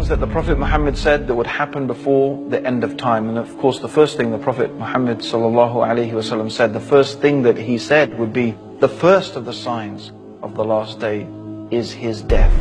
things that the Prophet Muhammad said that would happen before the end of time. And of course, the first thing the Prophet Muhammad sallallahu alaihi wasallam said, the first thing that he said would be, the first of the signs of the last day is his death.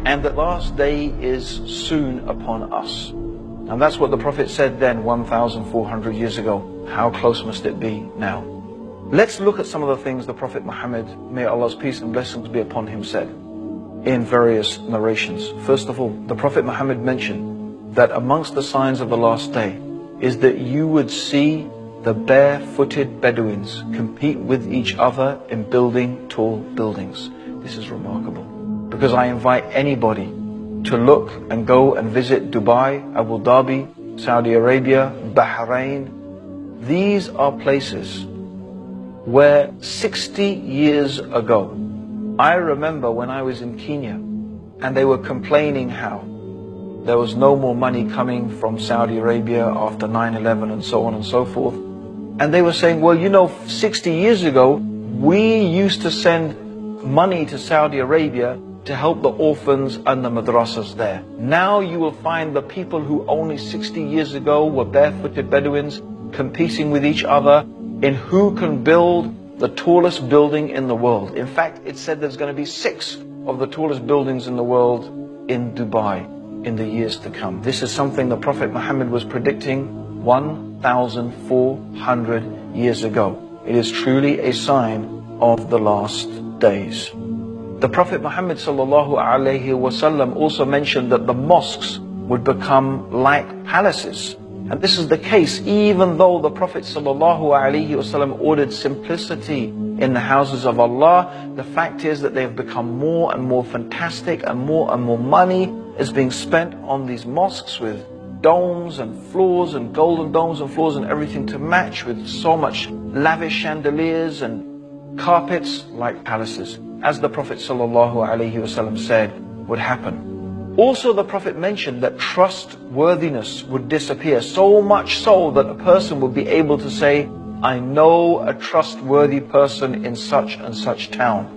And the last day is soon upon us. And that's what the Prophet said then, 1,400 years ago. How close must it be now? Let's look at some of the things the Prophet Muhammad, may Allah's peace and blessings be upon him, said in various narrations. First of all, the Prophet Muhammad mentioned that amongst the signs of the last day is that you would see the barefooted Bedouins compete with each other in building tall buildings. This is remarkable, because I invite anybody to look and go and visit Dubai, Abu Dhabi, Saudi Arabia, Bahrain. These are places where 60 years ago, I remember when I was in Kenya and they were complaining how there was no more money coming from Saudi Arabia after 9/11 and so on and so forth. And they were saying, well, you know, 60 years ago, we used to send money to Saudi Arabia to help the orphans and the madrasas there. Now you will find the people who only 60 years ago were barefooted Bedouins competing with each other in who can build the tallest building in the world. In fact, it said there's going to be 6 of the tallest buildings in the world in Dubai in the years to come. This is something the Prophet Muhammad was predicting 1,400 years ago. It is truly a sign of the last days. The Prophet Muhammad sallallahu alaihi wasallam also mentioned that the mosques would become like palaces. And this is the case even though the Prophet sallallahu alaihi wasallam ordered simplicity in the houses of Allah. The fact is that they have become more and more fantastic, and more money is being spent on these mosques with domes and floors and golden domes and floors and everything to match, with so much lavish chandeliers and carpets like palaces, as the Prophet ﷺ said would happen. Also, the Prophet mentioned that trustworthiness would disappear, so much so that a person would be able to say, I know a trustworthy person in such and such town.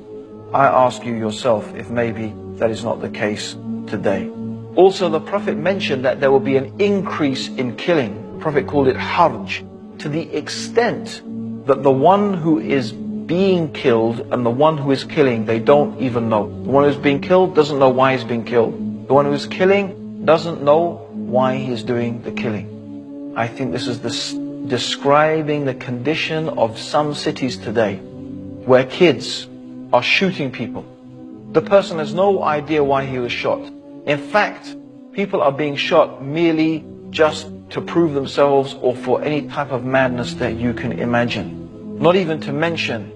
I ask you yourself if maybe that is not the case today. Also, the Prophet mentioned that there will be an increase in killing. The Prophet called it harj, to the extent that the one who is being killed and the one who is killing, they don't even know. The one who's being killed doesn't know why he's being killed. The one who is killing doesn't know why he's doing the killing. I think this is describing the condition of some cities today, where kids are shooting people. The person has no idea why he was shot. In fact, people are being shot merely just to prove themselves or for any type of madness that you can imagine. Not even to mention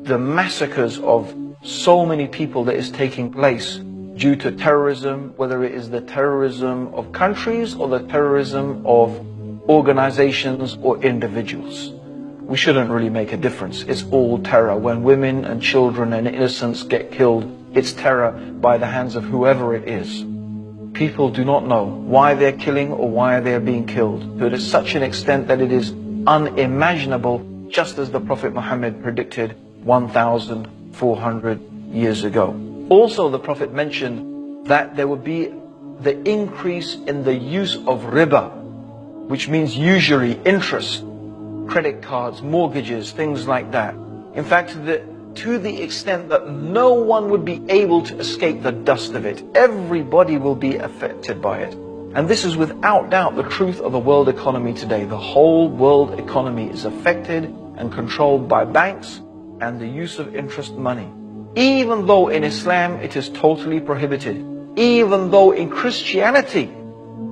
the massacres of so many people that is taking place due to terrorism, whether it is the terrorism of countries or the terrorism of organizations or individuals. We shouldn't really make a difference. It's all terror. When women and children and innocents get killed, it's terror by the hands of whoever it is. People do not know why they're killing or why they're being killed, to such an extent that it is unimaginable, just as the Prophet Muhammad predicted 1,400 years ago. Also, the Prophet mentioned that there would be the increase in the use of riba, which means usury, interest, credit cards, mortgages, things like that. In fact, to the extent that no one would be able to escape the dust of it. Everybody will be affected by it. And this is without doubt the truth of the world economy today. The whole world economy is affected and controlled by banks and the use of interest money. Even though in Islam it is totally prohibited. Even though in Christianity,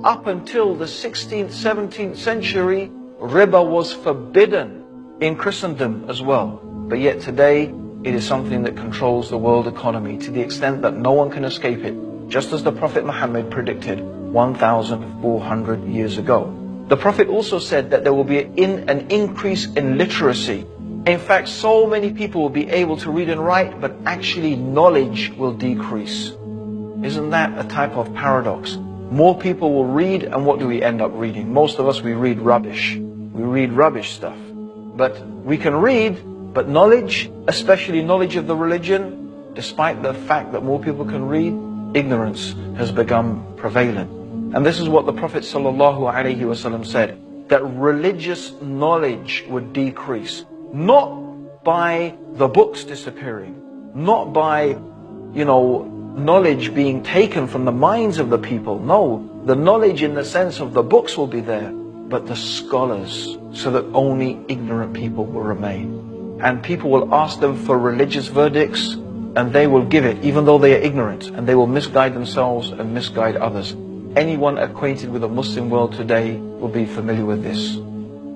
up until the 16th, 17th century, riba was forbidden in Christendom as well. But yet today, it is something that controls the world economy to the extent that no one can escape it, just as the Prophet Muhammad predicted 1,400 years ago. The Prophet also said that there will be an increase in literacy. In fact, so many people will be able to read and write, but actually knowledge will decrease. Isn't that a type of paradox? More people will read, and what do we end up reading? Most of us, we read rubbish. We read rubbish stuff. But we can read, but knowledge, especially knowledge of the religion, despite the fact that more people can read, ignorance has become prevalent. And this is what the Prophet ﷺ said, that religious knowledge would decrease, not by the books disappearing, not by, knowledge being taken from the minds of the people. No, the knowledge in the sense of the books will be there, but the scholars, so that only ignorant people will remain. And people will ask them for religious verdicts, and they will give it, even though they are ignorant, and they will misguide themselves and misguide others. Anyone acquainted with the Muslim world today will be familiar with this.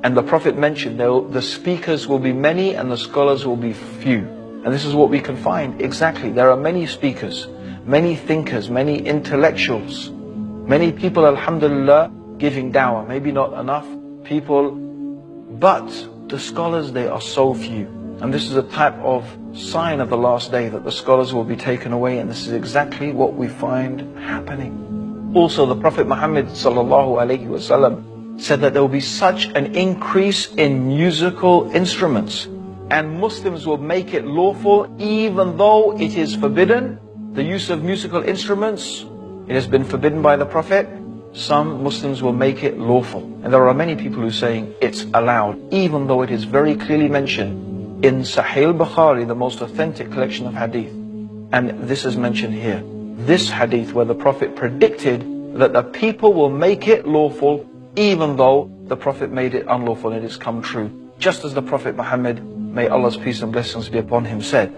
And the Prophet mentioned the speakers will be many and the scholars will be few. And this is what we can find. Exactly, there are many speakers, many thinkers, many intellectuals, many people, alhamdulillah, giving dawah. Maybe not enough people, but the scholars, they are so few. And this is a type of sign of the last day, that the scholars will be taken away, and this is exactly what we find happening. Also, the Prophet Muhammad ﷺ said that there will be such an increase in musical instruments, and Muslims will make it lawful even though it is forbidden. The use of musical instruments, it has been forbidden by the Prophet. Some Muslims will make it lawful. And there are many people who are saying it's allowed, even though it is very clearly mentioned in Sahih Bukhari, the most authentic collection of hadith. And this is mentioned here. This hadith where the Prophet predicted that the people will make it lawful even though the Prophet made it unlawful, and it has come true. Just as the Prophet Muhammad, may Allah's peace and blessings be upon him, said.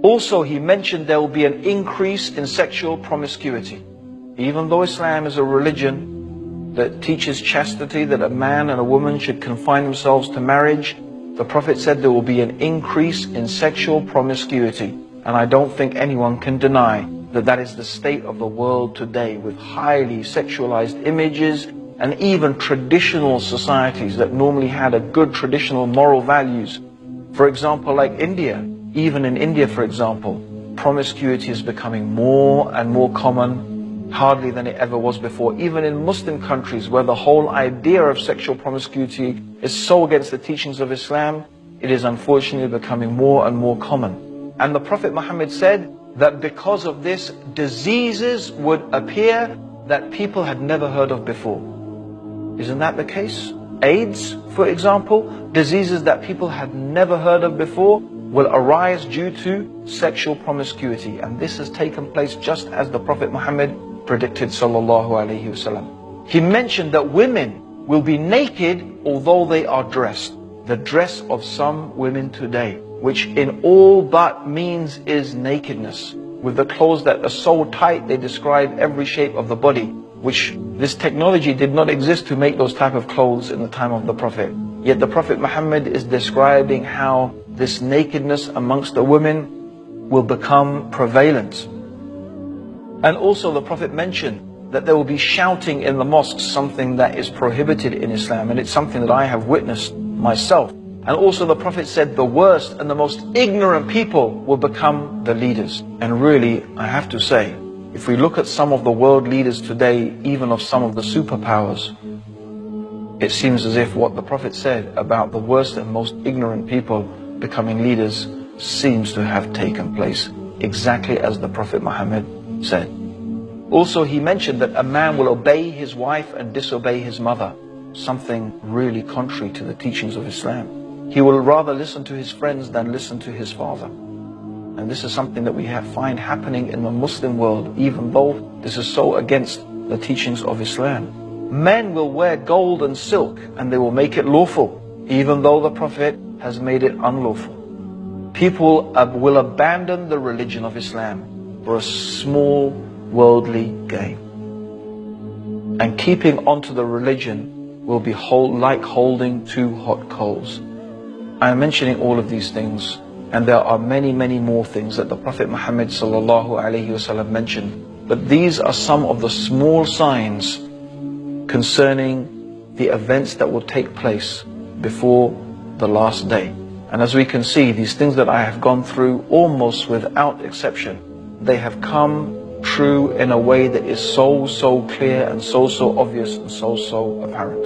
Also, he mentioned there will be an increase in sexual promiscuity. Even though Islam is a religion that teaches chastity, that a man and a woman should confine themselves to marriage, the Prophet said there will be an increase in sexual promiscuity. And I don't think anyone can deny that that is the state of the world today, with highly sexualized images, and even traditional societies that normally had a good traditional moral values. For example, like India. Even in India, for example, promiscuity is becoming more and more common, hardly than it ever was before. Even in Muslim countries, where the whole idea of sexual promiscuity is so against the teachings of Islam, it is unfortunately becoming more and more common. And the Prophet Muhammad said that because of this, diseases would appear that people had never heard of before. Isn't that the case? AIDS, for example, diseases that people had never heard of before will arise due to sexual promiscuity. And this has taken place just as the Prophet Muhammad predicted, sallallahu alaihi wasallam. He mentioned that women will be naked although they are dressed. The dress of some women today, which in all but means is nakedness, with the clothes that are so tight they describe every shape of the body, which this technology did not exist to make those type of clothes in the time of the Prophet. Yet the Prophet Muhammad is describing how this nakedness amongst the women will become prevalent. And also the Prophet mentioned that there will be shouting in the mosques, something that is prohibited in Islam, and it's something that I have witnessed myself. And also the Prophet said the worst and the most ignorant people will become the leaders. And really, I have to say, if we look at some of the world leaders today, even of some of the superpowers, it seems as if what the Prophet said about the worst and most ignorant people becoming leaders seems to have taken place, exactly as the Prophet Muhammad said. Also, he mentioned that a man will obey his wife and disobey his mother, something really contrary to the teachings of Islam. He will rather listen to his friends than listen to his father. And this is something that we find happening in the Muslim world, even though this is so against the teachings of Islam. Men will wear gold and silk and they will make it lawful, even though the Prophet has made it unlawful. People will abandon the religion of Islam for a small worldly gain. And keeping onto the religion will be like holding two hot coals. I am mentioning all of these things, and there are many, many more things that the Prophet Muhammad ﷺ mentioned. But these are some of the small signs concerning the events that will take place before the last day. And as we can see, these things that I have gone through, almost without exception, they have come true in a way that is so clear and so obvious and so apparent.